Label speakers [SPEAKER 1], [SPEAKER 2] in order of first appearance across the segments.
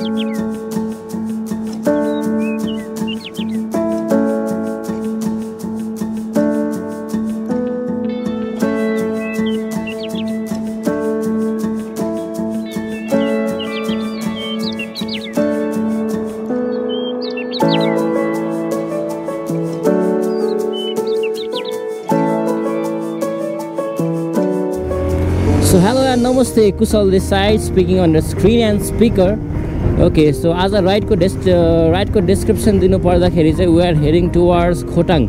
[SPEAKER 1] So hello and namaste, Kushal this side, speaking on the screen and speaker. Okay, so as a ride को description दिनु पर्दाखेरि चाहिँ we are heading towards Khotang.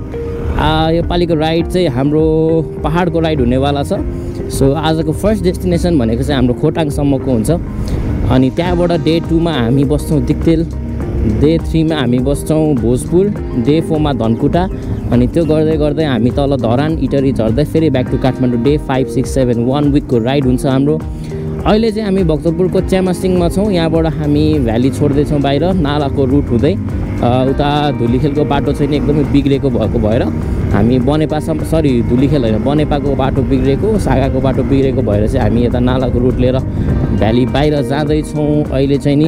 [SPEAKER 1] यो पालिको ride चाहिँ हाम्रो पहाडको राइड हुनेवाला छ. सो आजको फर्स्ट डेस्टिनेसन भनेको चाहिँ हाम्रो खोटाङसम्मको हुन्छ. अनि त्यहाँबाट डे 2 मा हामी बस्छौं दिक्तेल, डे 3 मा हामी बस्छौं भोजपुर, डे 4 मा धनकुटा, अनि त्यो गर्दै गर्दै हामी तल धरान इटरी झर्दै फेरि ब्याक टु काठमाडौँ. डे 5, 6, 7 1 विकको राइड हुन्छ हाम्रो. अहिले चाहिँ हामी भक्तपुरको च्यामासिङमा छौं. यहाँबाट हामी भ्याली छोड्दै छौं बाहिर नालाको रुट हुँदै. उता धुलीखेलको बाटो चाहिँ एकदमै बिग्रेको भएको भएर हामी बनेपासम्म धुलीखेल हैन बनेपाको बाटो बिग्रेको, सागाको बाटो बिग्रेको भएर चाहिँ हामी यता नालाको रुट लिएर भ्याली बाहिर जाँदै छौं. अहिले चाहिँ नि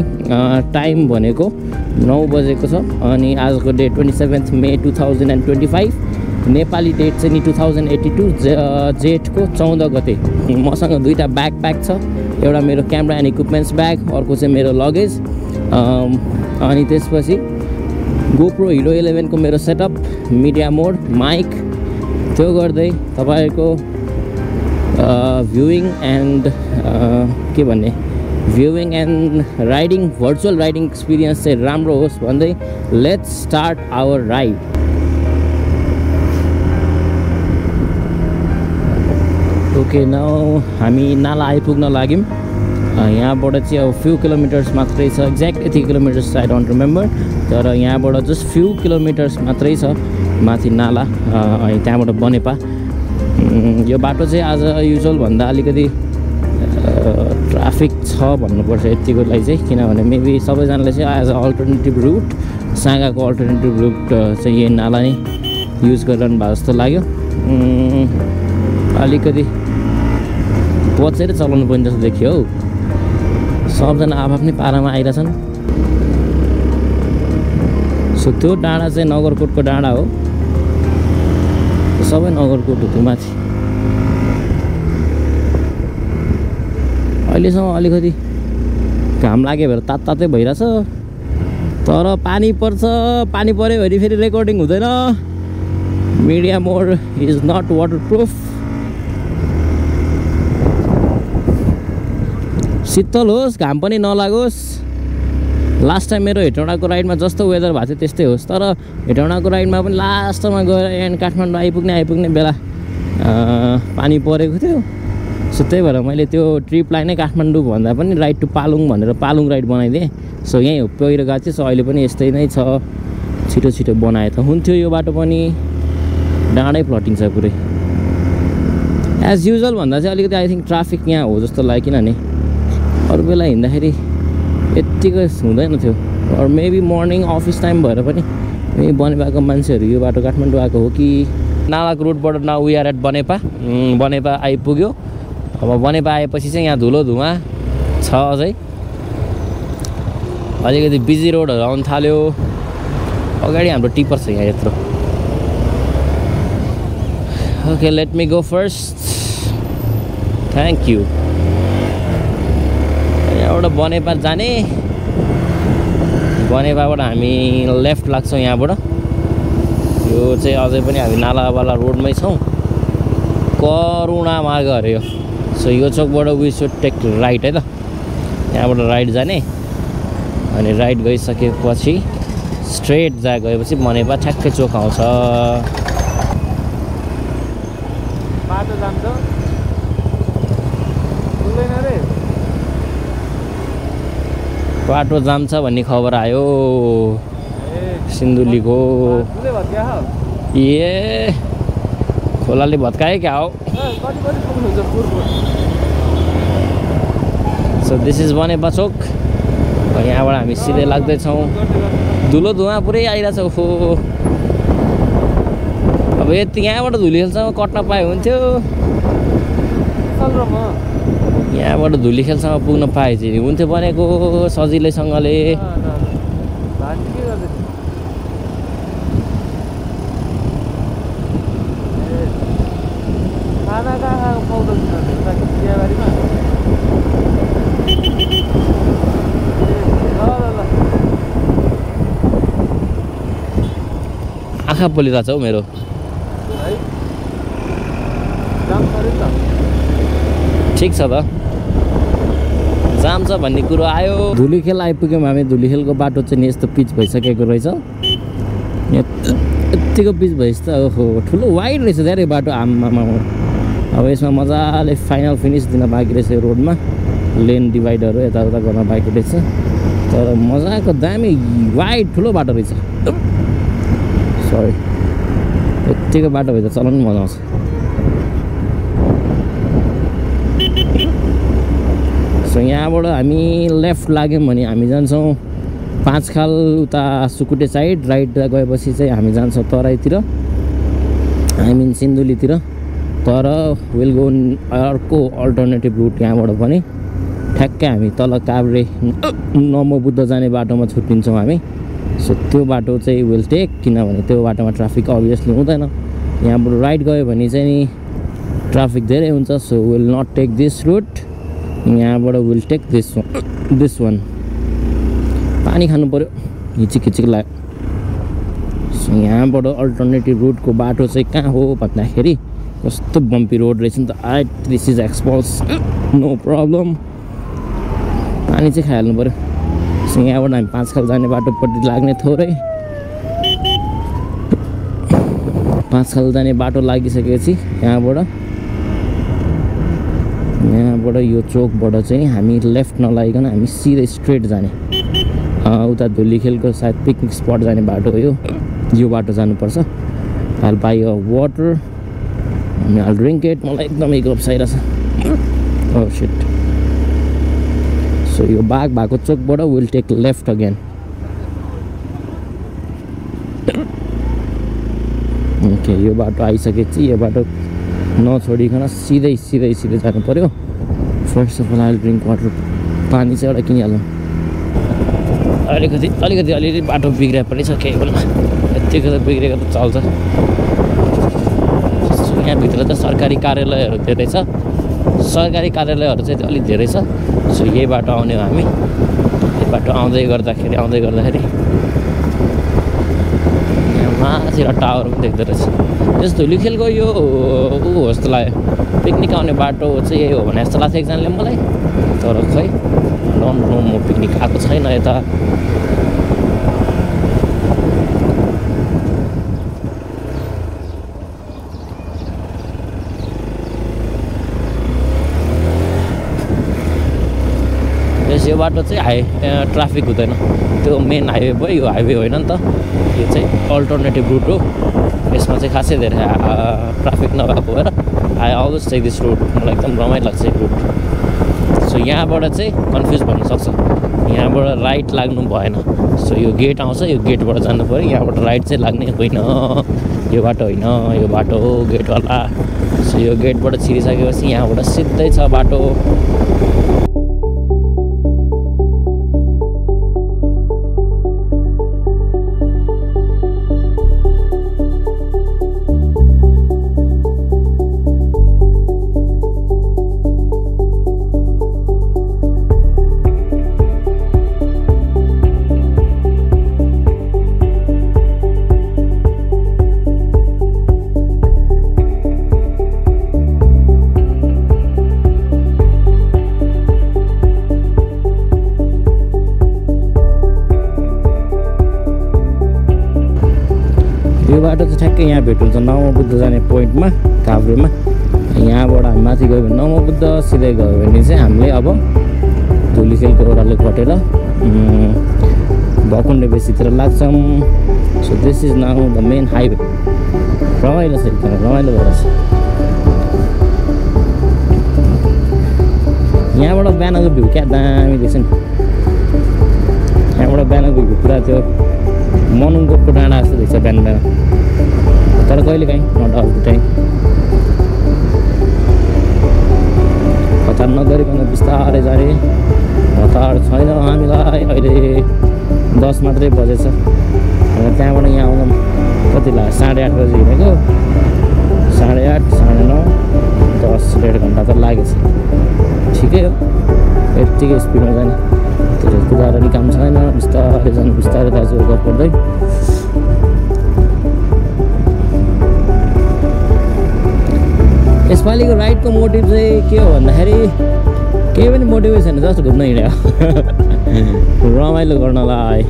[SPEAKER 1] टाइम भनेको 9 बजेको छ अनि आजको डेट 27 मे 2025. नेपाली डेट चाहिँ नि 2082 जेठको 14 गते. मसँग दुईटा ब्याकप्याक छ. एउटा मेरो क्यामेरा एन्ड इक्विपमेन्ट्स ब्याग, अर्को चाहिँ मेरो लगेज. अनि त्यसपछि GoPro Hero 11 को मेरो सेटअप, मिडिया मोड, माइक, त्यो गर्दै तपाईहरुको viewing and riding virtual riding experience चाहिँ राम्रो होस् भन्दै let's start our ride. Okay, now हामी नाला आइपुग्न लाग्यौं. यहाँबाट चाहिँ अब फ्यु किलोमिटर्स मात्रै छ. एक्ज्याक्ट यति किलोमिटर्स आई डोन्ट रिमेम्बर, तर यहाँबाट जस्ट फ्यु किलोमिटर्स मात्रै छ माथि नाला. अनि त्यहाँबाट बनेपा. यो बाटो चाहिँ आज युजुअल भन्दा अलिकति ट्राफिक छ भन्नुपर्छ यतिको लागि चाहिँ, किनभने मेबी सबैजनाले चाहिँ एज अ अल्टरनेटिभ रुट, सागाको अल्टरनेटिभ रुट चाहिँ यही नाला नै युज गरिरहनु भएको जस्तो लाग्यो. अलिकति बचेर चलाउनु पर्ने जस्तो देखियो हौ. सबजना आफ्नै पारामा आइरहेछन्. सो त्यो डाँडा चाहिँ नगरकोटको डाँडा हो. सबै नगरकोट हो त्यो माथि. अहिलेसम्म अलिकति घाम लाग्यो भएर तातै भइरहेछ, तर पानी पर्छ. पानी पऱ्यो भने फेरि रेकर्डिङ हुँदैन. Media mode is not waterproof. शीतल होस्, घाम पनि नलागोस्. लास्ट टाइम मेरो हेटौँडाको राइडमा जस्तो वेदर भएको थियो त्यस्तै होस्. तर हेटौँडाको राइडमा पनि लास्टमा गएर एन्ड काठमाडौँ आइपुग्ने बेला पानी परेको थियो. सो त्यही भएर मैले त्यो ट्रिपलाई नै काठमाडौँ भन्दा पनि राइड टु पालुङ भनेर पालुङ राइड बनाइदिएँ. सो यहीँ हो पहिरो गएको थियो. सो अहिले पनि यस्तै नै छ. छिटो बनाए त हुन्थ्यो. यो बाटो पनि डाँडै फ्लटिङ छ पुरै. एज युजुअल भन्दा चाहिँ अलिकति आई थिङ्क ट्राफिक यहाँ हो जस्तो लाग्यो, किनभने अरू बेला हिँड्दाखेरि यत्तिको हुँदैन थियो. Or maybe morning office time भएर पनि यही बनेपाको मान्छेहरू यो बाटो काठमाडौँ आएको हो कि. नालाको रुटबाट now we are at Banepa आइपुग्यो. अब बनेपा आएपछि चाहिँ यहाँ धुलो धुवा छ. अझै अलिकति बिजी रोडहरू आउनु थाल्यो. अगाडि हाम्रो टिपर छ यहाँ यत्रो. Okay, let me go first. Thank you. यहाँबाट बनेपा जाने. बनेपाबाट हामी लेफ्ट लाग्छौँ यहाँबाट. यो चाहिँ अझै पनि हामी नालावाला रोडमै छौँ. करुणा मार्ग अरे यो. सो यो चोकबाट वी सुड टेक राइट है त. यहाँबाट राइट जाने अनि राइट गइसकेपछि स्ट्रेट गएपछि बनेपा ठ्याक्कै चोक आउँछ.
[SPEAKER 2] बाटो जान्छ बोल्दैन रे.
[SPEAKER 1] बाटो जान्छ भन्ने खबर आयो सिन्धुलीको. ए खोलाले भत्कायो क्या हो. सो दिस इज बनेपा चोक. यहाँबाट हामी सिधै लाग्दैछौँ. धुलो धुवा पुरै आइरहेछ. ओहो, अब यति यहाँबाट धुलीखेलसम्म कट्न पाए हुन्थ्यो. यहाँबाट धुलीखेलसम्म पुग्न पाए चाहिँ हुन्थ्यो भनेको सजिलैसँगले।
[SPEAKER 2] भान्जी के गर्दैछ? खाना कहाँ पाउँदैन चियाबारीमा? ल
[SPEAKER 1] आँखा पोलिरहेछ हौ मेरो।
[SPEAKER 2] है जाम पऱ्यो नि त।
[SPEAKER 1] ठिक छ त, जाम छ भन्ने कुरो आयो। धुलीखेल आइपुग्यौँ हामी। धुलीखेलको बाटो चाहिँ नि यस्तो पिच भइसकेको रहेछ। यत्तिको पिच भएछ त ओहो, ठुलो वाइड रहेछ धेरै बाटो। आम्मामा अब यसमा मजाले फाइनल फिनिस दिन बाँकी रहेछ। रोडमा लेन डिभाइडरहरू यताउता गर्न बाँकी रहेछ, तर मजाको दामी वाइड ठुलो बाटो रहेछ। सरी, यत्तिको बाटो भए त चलाउनु मजा आउँछ। सो यहाँबाट हामी लेफ्ट लाग्यौँ भने हामी जान्छौँ 5 खाल उता सुकुटे साइड। राइट गएपछि चाहिँ हामी जान्छौँ तराईतिर, आई मिन सिन्धुलीतिर। तर विल गो अर्को अल्टरनेटिभ रुट यहाँबाट पनि। ठ्याक्कै हामी तल काभ्रे नमो बुद्ध जाने बाटोमा छुट्टिन्छौँ हामी। सो त्यो बाटो चाहिँ विल टेक, किनभने त्यो बाटोमा ट्राफिक अभियसली हुँदैन। यहाँबाट राइट गयो भने चाहिँ नि ट्राफिक धेरै हुन्छ। So will not take this route, यहाँबाट विल टेक दिस वान। पानी खानु पऱ्यो, हिचिक लाग्यो। सो यहाँबाट अल्टरनेटिभ रुटको बाटो चाहिँ कहाँ हो भन्दाखेरि कस्तो बम्पी रोड रहेछ नि त। दिस इज एक्सपल्स, नो प्रब्लम। पानी चाहिँ खाइहाल्नु पऱ्यो। सो यहाँबाट हामी 5 खाल जाने बाटोपट्टि लाग्ने थोरै। 5 खाल जाने बाटो लागिसकेपछि यहाँबाट यो चोकबाट चाहिँ हामी लेफ्ट नलागिकन हामी सिधै स्ट्रेट जाने। उता धुलीखेलको सायद पिकनिक स्पट जाने बाटो हो यो बाटो जानुपर्छ। I'll buy a water, I'll drink it. मलाई एकदमै गफ आइरहेछ। Oh shit. सो यो बाघ भएको चोकबाट will take left again. Okay, यो बाटो आइसकेपछि यो बाटो नछोडिकन सिधै जानु पऱ्यो। First of all I'll drink water. पानी चाहिँ एउटा किनिहालौँ। अलिकति बाटो बिग्रिया पनि छ केही बेला। यत्तिको त बिग्रेको त चल्छ। यहाँभित्र त सरकारी कार्यालयहरू धेरै छ। सरकारी कार्यालयहरू चाहिँ अलिक धेरै छ। सो यही बाटो आउने हो हामी। यही बाटो आउँदै गर्दाखेरि यहाँ माथि टावर पनि देख्दो रहेछ। यस्तो धुलीखेलको यो हो जस्तो लाग्यो। पिकनिक आउने बाटो चाहिँ यही हो भने जस्तो लाग्छ एकजनाले मलाई। तर खै म पिकनिक आएको छैन यता। यो बाटो चाहिँ ट्राफिक हुँदैन। त्यो मेन हाइवे भयो, यो हाइवे होइन नि त। यो चाहिँ अल्टरनेटिभ रुट हो। यसमा चाहिँ खासै धेरै ट्राफिक नभएको भएर I always take this route. मलाई एकदम रमाइलो लाग्छ यो रुट। सो यहाँबाट चाहिँ कन्फ्युज भन्नुसक्छ, यहाँबाट राइट लाग्नु भएन। सो यो गेट आउँछ, यो गेटबाट जानु पऱ्यो। यहाँबाट राइट चाहिँ लाग्ने होइन, यो बाटो होइन, यो बाटो हो गेटवाला। सो यो गेटबाट छिरिसकेपछि यहाँबाट सिधै छ बाटो। यो बाटो चाहिँ ठ्याक्कै यहाँ भेट हुन्छ नमो बुद्ध जाने पोइन्टमा काभ्रेमा। यहाँबाट हामी माथि गयो भने नमो बुद्ध, सिधै गयो भने चाहिँ हामीले अब धुलीखेलको ओह्रालो कटेर भकुण्डे बेसीतिर लाग्छौँ। So this is now the main highway. रमाइलो छ, एकदमै रमाइलो भएर छ। यहाँबाट बिहानको भ्यू क्या दामी देख्छ नि। यहाँबाट बिहानको भ्यू पुरा त्यो मनुङको डाँडा जस्तो देख्छ बिहान। तर कहिले काहीँ नट अल द टाइम। हतार नगरिकन बिस्तारै जाने। हतार छैन हामीलाई। अहिले 10 मात्रै बजेछ र त्यहाँबाट यहाँ आउन कति लाग्यो 8:30 बजी हिँडेको 8:30 9:30 10 1.5 घन्टा त लागेछ। ठिकै हो यत्तिकै स्पिडमा जाने त्यो कुदाएर नि काम छैन बिस्तारै जानु बिस्तारै दाजु गर्दै। यसपालिको राइडको मोटिभ चाहिँ के हो भन्दाखेरि केही पनि मोटिभै छैन जस्ट घुम्न हिँड्यो रमाइलो गर्नलाई।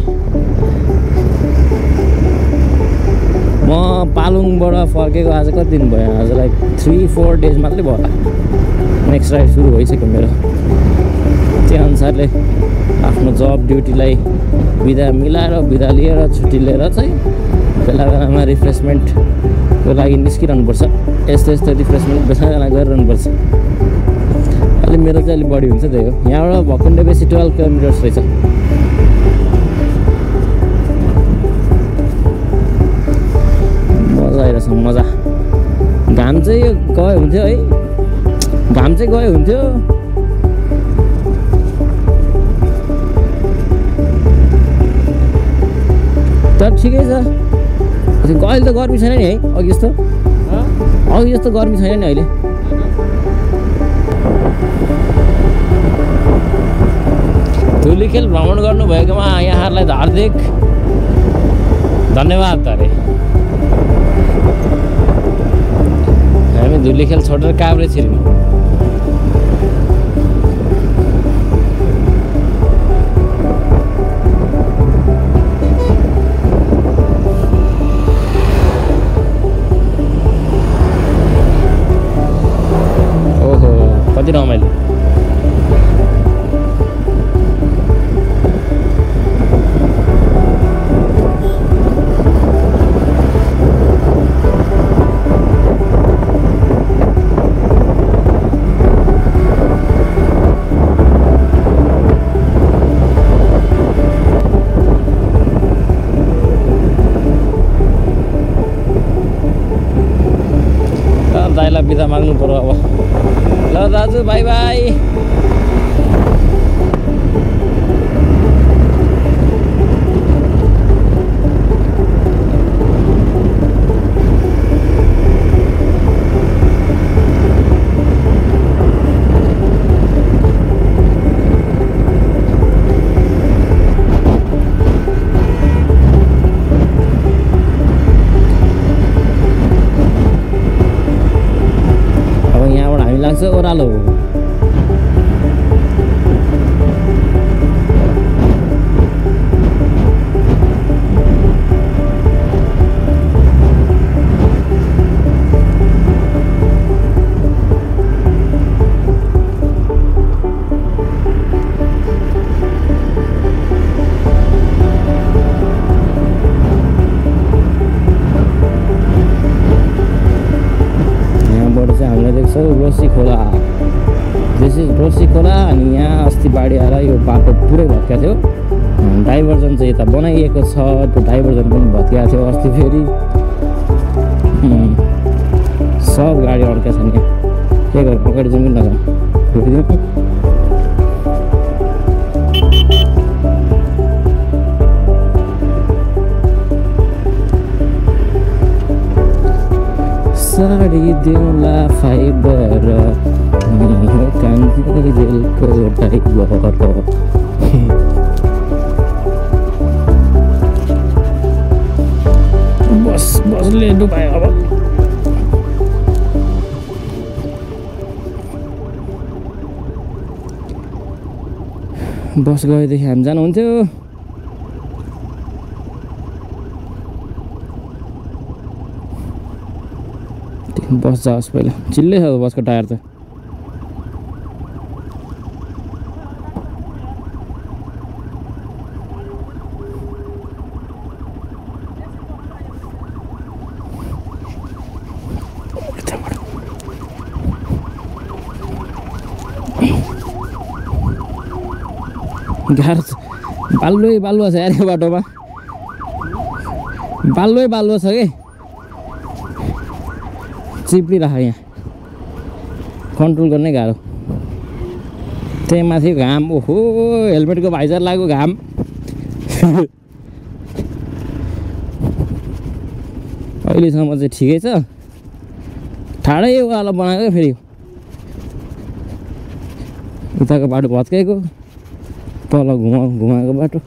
[SPEAKER 1] म पालुङबाट फर्केको आज कति दिन भयो आज लाइक 3-4 डेज मात्रै भयो होला। नेक्स्ट राइड सुरु भइसक्यो मेरो। त्यो अनुसारले आफ्नो जब ड्युटीलाई बिदा मिलाएर बिदा लिएर छुट्टी लिएर चाहिँ बेला बेलामा रिफ्रेसमेन्टको लागि निस्किरहनुपर्छ। यस्तो यस्तो रिफ्रेसमेन्ट बेला बेला गरिरहनुपर्छ। अलि मेरो चाहिँ अलिक बढी हुन्छ त्यही हो। यहाँबाट भकुण्डे बेसी 12 किलोमिटर्स रहेछ। मजा आइरहेछ मजा। घाम चाहिँ यो गए हुन्थ्यो है घाम चाहिँ गए हुन्थ्यो। तर ठिकै छ अहिले त गर्मी छैन नि है अघि जस्तो गर्मी छैन नि अहिले। धुलीखेल भ्रमण गर्नुभएकोमा यहाँहरूलाई हार्दिक धन्यवाद अरे। हामी धुलीखेल छोडेर काभ्रे छिर्यौँ। ओहो कति रमाइलो। दाइलाई बिदा माग्नु पर्यो अब। ल दाजु बाई बाई। लाग्छ ओह्रालो। रोसी खोला दिस इज रोसी खोला। अनि यहाँ अस्ति बाढी आएर यो बाटो पुरै भत्किएको थियो। डाइभर्जन चाहिँ यता बनाइएको छ त्यो डाइभर्जन पनि भत्किएको थियो अस्ति फेरि सब गाडी अड्केको छ नि। के गर्नु अगाडि जाउँ कि नजाउँ साडी दिउँला फाइबर मेरो कान्छी जेलको ड्राइभर। बसले डुबायो अब। बस गएदेखि हामी जानुहुन्थ्यो। बस जाओस् पहिला चिल्लै छ बसको टायर त। गाह्रो छ बालुवा छ यार यो बाटोमा बालुवा छ कि चिप्लिरहेको यहाँ कन्ट्रोल गर्नै गाह्रो। त्यही माथि घाम ओहो हेलमेटको भाइजर लाग्यो घाम अहिलेसम्म चाहिँ ठिकै छ ठाडै वाला बनाएको फेरि उताको बाटो भत्काएको तल घुमाएको बाटो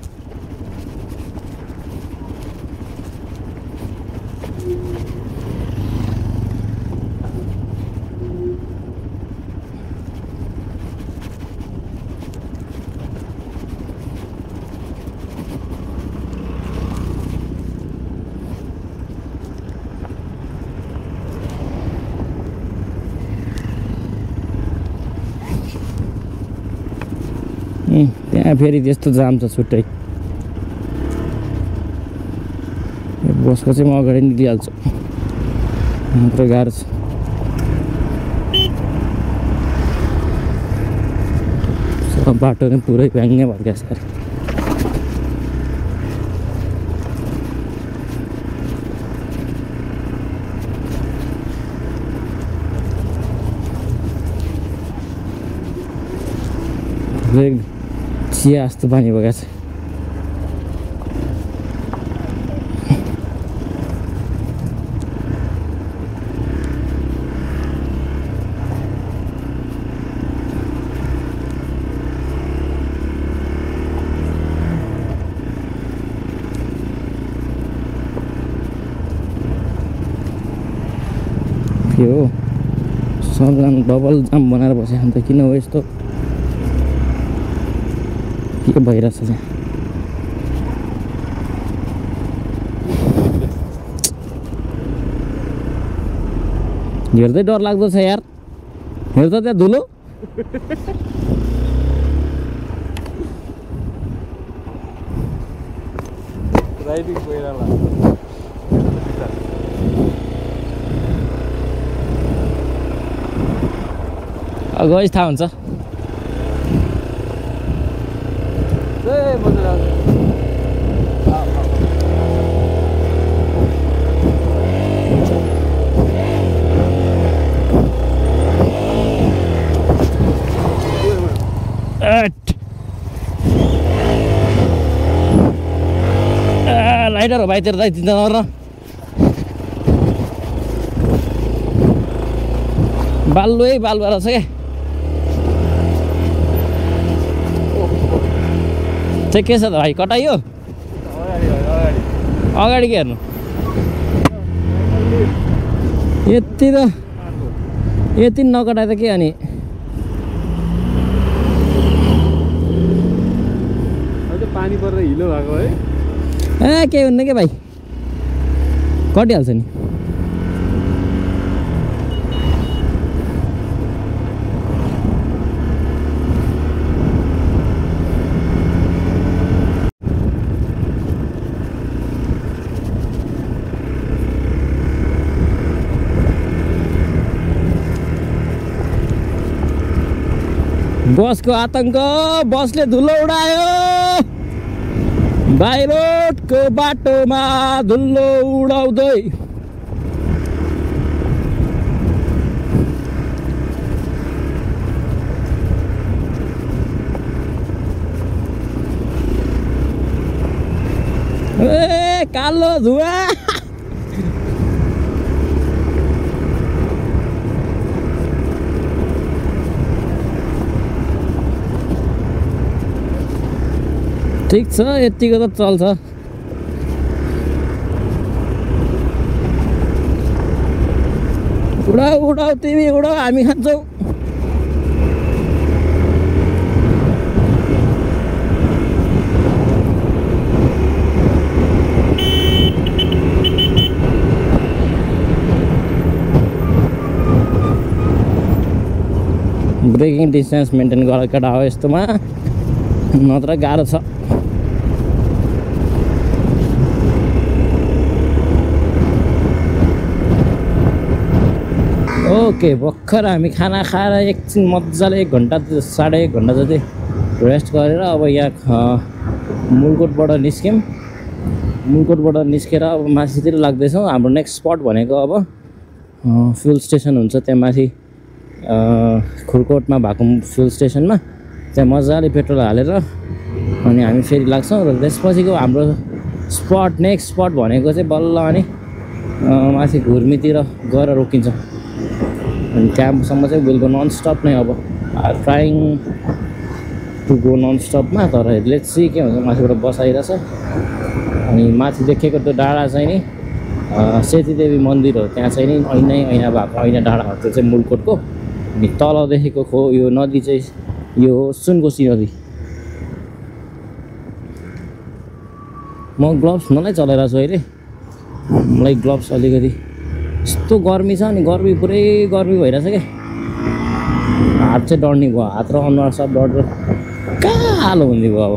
[SPEAKER 1] त्यहाँ फेरि त्यस्तो जाम छ छुट्टै बसको चाहिँ म अगाडि नै दिइहाल्छु मात्र गाह्रो छ सब बाटो नै पुरै भ्याङ्गै भत्काएको छ चिया जस्तो पानी बगेको छ के हो सबजना डबल जाम बनाएर बसेको अन्त किन हो यस्तो के भइरहेछ चाहिँ हेर्दै डर लाग्दो छ यार हेर त त्यहाँ धुलो
[SPEAKER 2] राइडिङ गइरहला
[SPEAKER 1] गएपछि थाहा हुन्छ लाइटर हो भाइतिर दाइ चिन्ता नगर बाल्लो है बालुवा छ क्या चाहिँ के छ त भाइ कटाइयो अगाडि के हेर्नु यति नकटाए त के अनि
[SPEAKER 2] पानी पर्दा हिलो भएको है
[SPEAKER 1] ए केही हुन्न के भाइ कटिहाल्छ नि बसको आतंक बसले धुलो उडायो बाई रोडको बाटोमा धुलो उडाउँदै ए कालो धुवा ठिक छ यतिको त चल्छ उडाऊ उडाऊ तिमी उडाऊ हामी खान्छौ ब्रेकिङ डिस्टेन्स मेन्टेन गरेर केटा हो यस्तोमा नत्र गाह्रो छ ओके भर्खर हामी खाना खाएर एकछिन मजाले 1 घन्टा साढे 1 घन्टा जति रेस्ट गरेर अब यहाँ मुलकोटबाट निस्क्यौँ मुलकोटबाट निस्केर अब माथितिर लाग्दैछौँ हाम्रो नेक्स्ट स्पट भनेको अब फ्युल स्टेसन हुन्छ त्यहाँ माथि खुरकोटमा भएको फ्युल स्टेसनमा त्यहाँ मजाले पेट्रोल हालेर अनि हामी फेरि लाग्छौँ र त्यसपछिको हाम्रो नेक्स्ट स्पट भनेको चाहिँ बल्ल अनि माथि घुर्मीतिर गएर रोकिन्छ अनि त्यहाँसम्म चाहिँ विल गो नन स्टप नै अब ट्राइङ टु गो नन स्टपमा तर लेट्स सी के हुन्छ माथिबाट बस आइरहेछ अनि माथि देखेको त्यो डाँडा चाहिँ नि सेतीदेवी मन्दिर हो त्यहाँ चाहिँ नि ऐना भएको ऐना डाँडा हो त्यो चाहिँ मुलकोटको अनि तल देखेको यो नदी चाहिँ यो हो सुनकोशी नदी म ग्लोभ्स ननै चलाइरहेको छु अहिले मलाई ग्लोभ्स अलिकति यस्तो गर्मी छ अनि पुरै गर्मी भइरहेछ क्या हात चाहिँ डढ्ने भयो हात र अनुहार सब डढेर कालो हुने भयो अब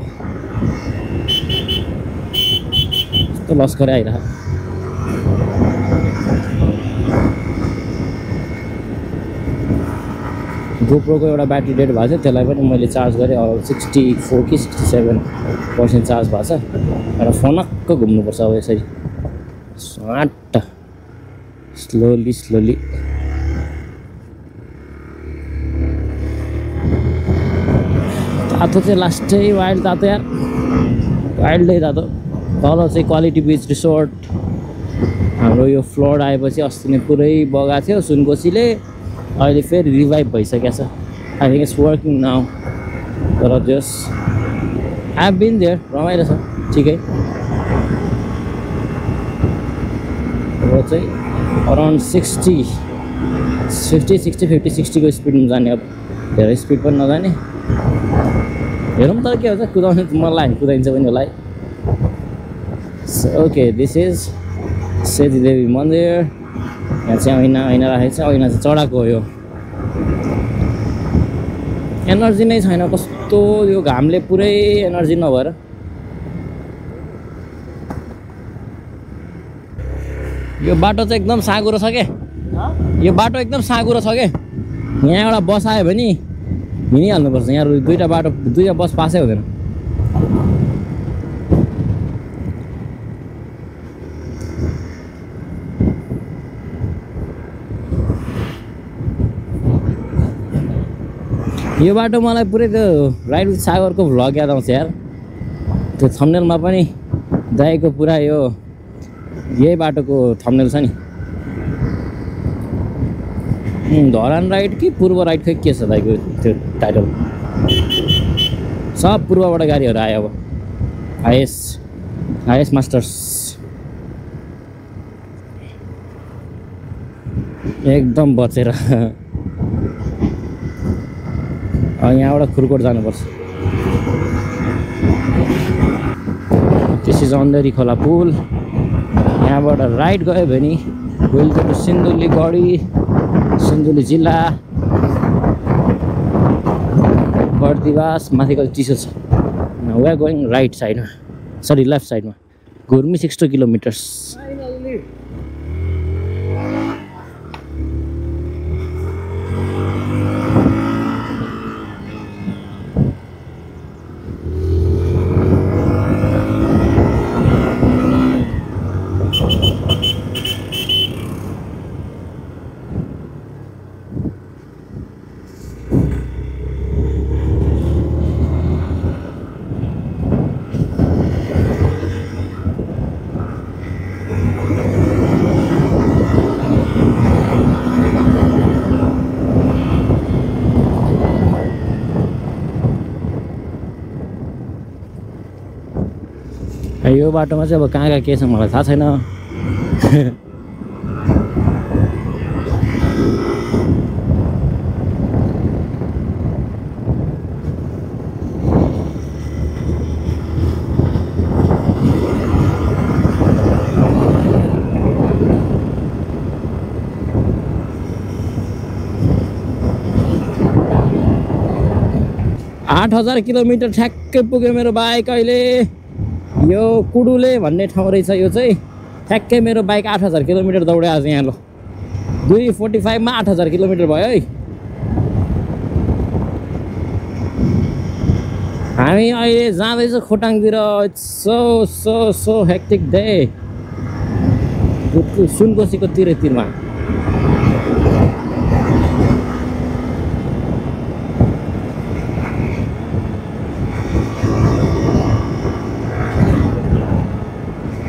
[SPEAKER 1] यस्तो लस्करै आइरहेको गोप्रोको एउटा ब्याट्री डेड भएको थियो त्यसलाई पनि मैले चार्ज गरेँ 64 कि 67% चार्ज भएको छ र फनक्क घुम्नुपर्छ अब यसरी स्वाट स्लोली तातो चाहिँ लास्टै वाइल्ड तातो यार वाइल्डै तातो तल चाहिँ क्वालिटी बिच रिसोर्ट हाम्रो यो फ्लड आएपछि अस्ति नै पुरै बगाएको थियो सुनकोशीले अहिले फेरि रिभाइभ भइसकेको छ I think it's working now तर जस आई हेभ बिन देयर रमाइलो छ ठिकै र चाहिँ अराउन्ड 50-60 को स्पिडमा जाने अब धेरै स्पिड पनि नजाने हेरौँ तर के हुन्छ कुदाउने मलाई कुदाइन्छ पनि होला है ओके दिस इज सेतीदेवी मन्दिर यहाँ चाहिँ ऐना राखेको छ ऐना चाहिँ चढाएको हो यो एनर्जी नै छैन कस्तो यो घामले पुरै एनर्जी नभएर यो बाटो चाहिँ एकदम साँघुरो छ के यो बाटो एकदम साँघुरो छ के यहाँ एउटा बस आयो भने हिँडिहाल्नुपर्छ यहाँ दुईटा बस पासै हुँदैन यो बाटो मलाई पुरै त्यो राइड विथ सागरको भ्लग याद आउँछ यार त्यो थम्बनेलमा पनि दाइको पुरा यो यही बाटोको थम्बनेल छ नि धरान राइड कि पूर्व राइड खै के छ दाइको त्यो टाइटल सब पूर्वबाट गाडीहरू आयो अब आइएस मास्टर्स एकदम बचेर यहाँबाट खुरकोट जानुपर्छ त्यसै अन्धेरी खोला पुल यहाँबाट राइट गयो भने विल गो टु सिन्धुली जिल्ला बर्दिवास माथिको चिसो छ वी आर गोइङ राइट साइडमा सरी लेफ्ट साइडमा घुर्मी 60 किलोमिटर्स यो बाटोमा चाहिँ अब कहाँ के छ मलाई थाहा छैन 8000 किलोमिटर ठ्याक्कै पुग्यो मेरो बाइक अहिले यो कुडुले भन्ने ठाउँ रहेछ यो चाहिँ ठ्याक्कै मेरो बाइक 8000 किलोमिटर दौड्यो आज यहाँ ल 245 मा 8000 किलोमिटर भयो है हामी अहिले जाँदैछ खोटाङतिर सो हेक्टिक डे सुनकोशीको तिरमा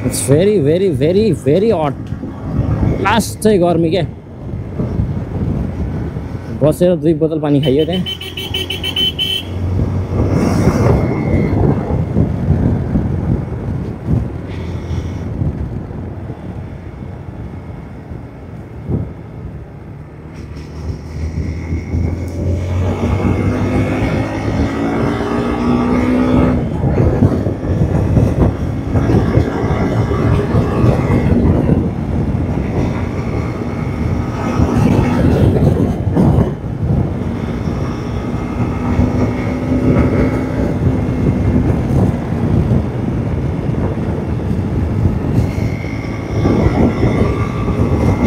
[SPEAKER 1] it's very very very very hot. Last चाहिँ गर्मी क्या। बसेर 2 बोतल पानी खाइयो त्यहाँ।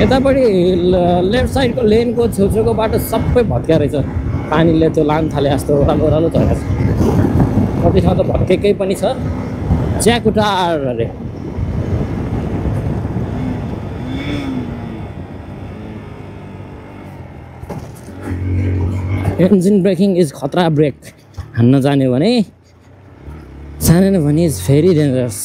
[SPEAKER 1] यतापट्टि लेफ्ट साइडको लेनको छेउछेउको बाटो सबै भत्किया रहेछ। पानीले त्यो लान थाले जस्तो ओह्रालो ओह्रालो झरेको छ। कति ठाउँ त भत्केकै पनि छ। च्याकुटार अरे। इन्जिन ब्रेकिङ इज खतरा ब्रेक हान्न जान्यो भने, जानेन भने इज भेरी डेन्जरस।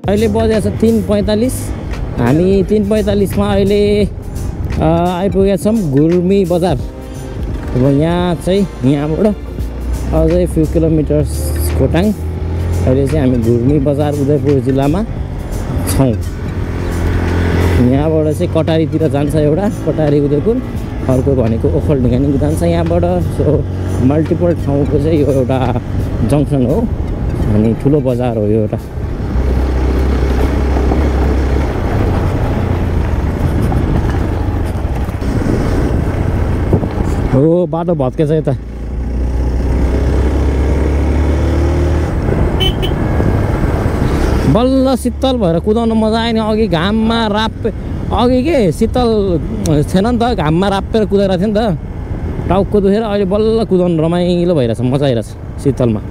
[SPEAKER 1] अहिले बजेको छ 3:45। हामी 3:45 मा अहिले आइपुगेका छौँ गुर्मी बजार। अब यहाँ चाहिँ यहाँबाट अझै फ्यु किलोमिटर्स खोटाङ। अहिले चाहिँ हामी गुर्मी बजार उदयपुर जिल्लामा छौँ। यहाँबाट चाहिँ कटारीतिर जान्छ एउटा, कटारी उदयपुर, अर्को भनेको ओखलढुङ्गा नि जान्छ यहाँबाट। सो मल्टिपल ठाउँको चाहिँ यो एउटा जङ्सन हो अनि ठुलो बजार हो यो एउटा। हो बाटो भत्केछ यता। बल्ल शीतल भएर कुदाउनु मजा आयो नि। अघि घाममा राप्पे, अघि के शीतल थिएन नि त, घाममा राप्पेर कुदाइरहेको थियो नि त, टाउको दुखेर। अहिले बल्ल कुदाउनु रमाइलो भइरहेछ, मजा आइरहेछ शीतलमा।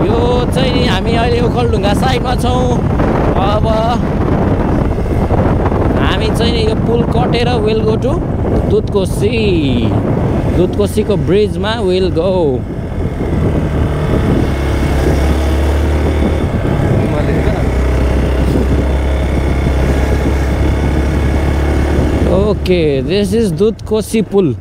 [SPEAKER 1] यो चाहिँ नि हामी अहिले ओखलढुङ्गा साइडमा छौँ। अब हामी चाहिँ नि यो पुल कटेर विल गो टु दुधकोशी। दुधकोशीको ब्रिजमा will go. Okay, this is Dudhkoshi पुल।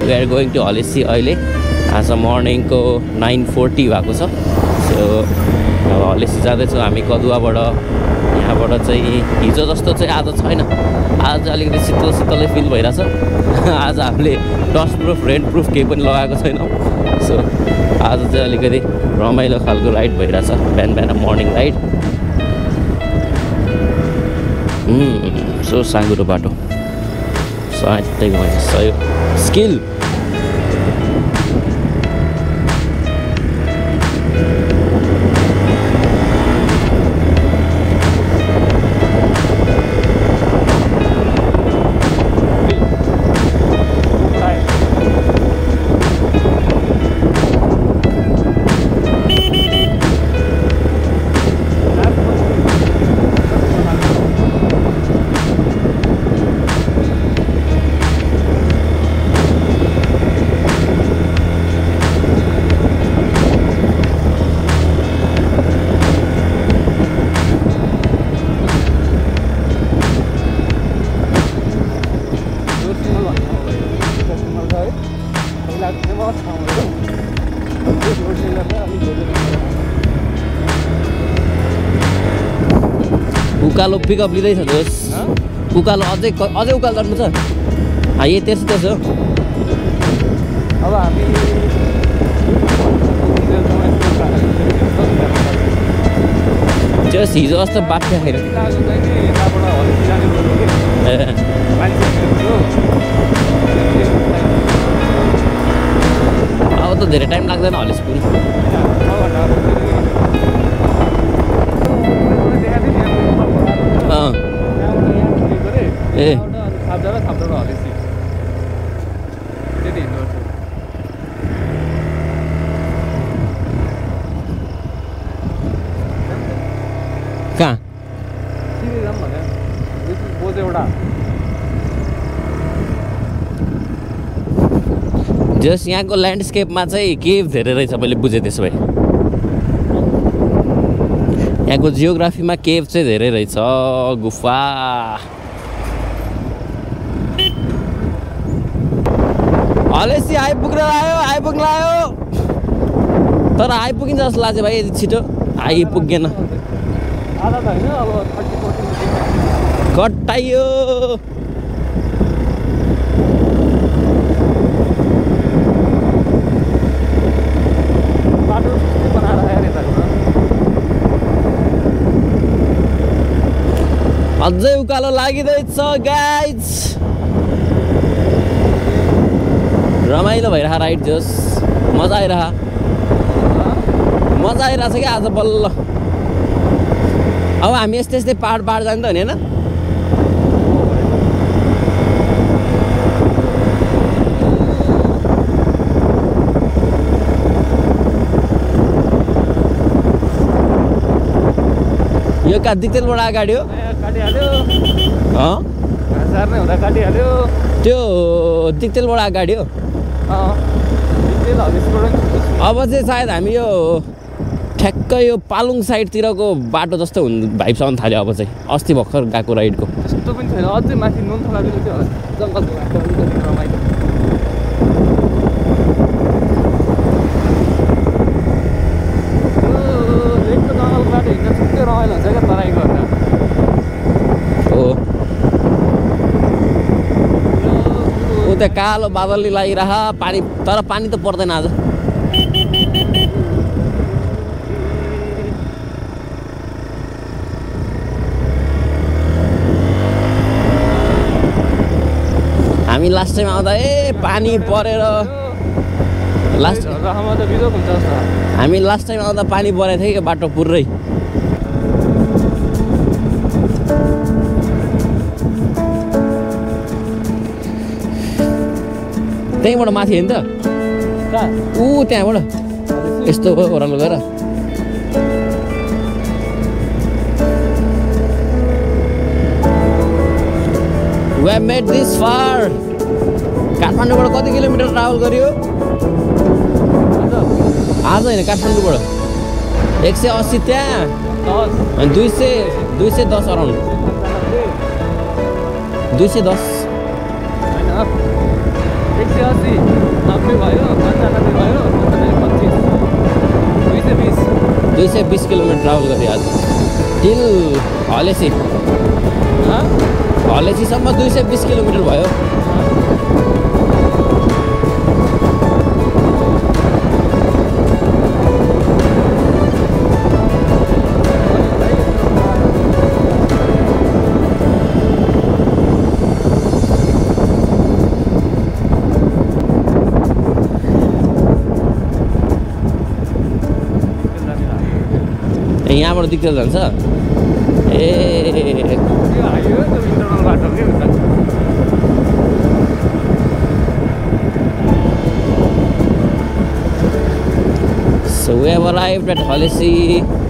[SPEAKER 1] We are going to Halesi अहिले। आज मर्निङको 9:40 भएको छ। सो अब हलेसी जाँदैछौँ हामी कदुवाबाट। यहाँबाट चाहिँ हिजो जस्तो चाहिँ आज छैन, आज अलिकति शीतल शीतलै फिल भइरहेछ। आज हामीले डस्ट प्रुफ रेन प्रुफ केही पनि लगाएको छैनौँ। सो आज चाहिँ अलिकति रमाइलो खालको राइड भइरहेछ, बिहान बिहान मर्निङ राइड। सो साँगुरो बाटो साँच्चै गयो स्किल। उकालो पिकअप लिँदैछ दोस् उकालो अझै उकालो चढ्नु छ यही तेर्सो
[SPEAKER 2] अब हामी
[SPEAKER 1] जस हिजो अस्ति बाटो खाएर अब त धेरै टाइम लाग्दैन हलेसपुर ए कहाँ जस यहाँको ल्यान्डस्केपमा चाहिँ केभ धेरै रहेछ मैले बुझेँ त्यसो भए यहाँको जियोग्राफीमा केभ चाहिँ धेरै रहेछ गुफा हलेसी आइपुग्न आयो तर आइपुगिन्छ जस्तो लाग्छ भाइ यति छिटो आइपुगेन कटाइयो अझै उकालो लागिँदैछ गाइज रमाइलो भइरह राइड जोस् मजा आइरहेछ क्या आज बल्ल अब हामी यस्तै पाहाड जान्छ भने होइन यो कहाँ दिक्तेलबाट अगाडि हो त्यो दिक्तेलबाट अगाडि हो अब चाहिँ सायद हामी यो ठ्याक्कै यो पालुङ साइडतिरको बाटो जस्तो भाइब्स आउनु थाल्यो अब चाहिँ अस्ति भर्खर गएको राइडको
[SPEAKER 2] त्यस्तो पनि छैन अझै माथि नुनथला त्यो जङ्गल रमाइलो लेकको जङ्गल बाटो हिँड्न छुट्टै रमाइलो हुन्छ क्या तराई गर्दा
[SPEAKER 1] हो उता कालो बादलले लागिरह पानी तर पानी त पर्दैन आज हामी लास्ट टाइम आउँदा पानी परेर हामी लास्ट टाइम आउँदा पानी परेको थियो कि बाटो पुरै त्यहीँबाट माथि होइन त ऊ त्यहाँबाट यस्तो ओह्रालो गएर We have made this far. काठमाडौँबाट कति किलोमिटर ट्राभल गरियो आज होइन काठमाडौँबाट 180 त्यहाँ अनि 210 अराउन्ड 210
[SPEAKER 2] 180 90 भयो 95 भयो 25
[SPEAKER 1] 220 किलोमिटर ट्राभल गरेँ आज टिल हलेसीसम्म 220 किलोमिटर भयो यहाँबाट दिक्तेल जान्छ So we have arrived at Halesi.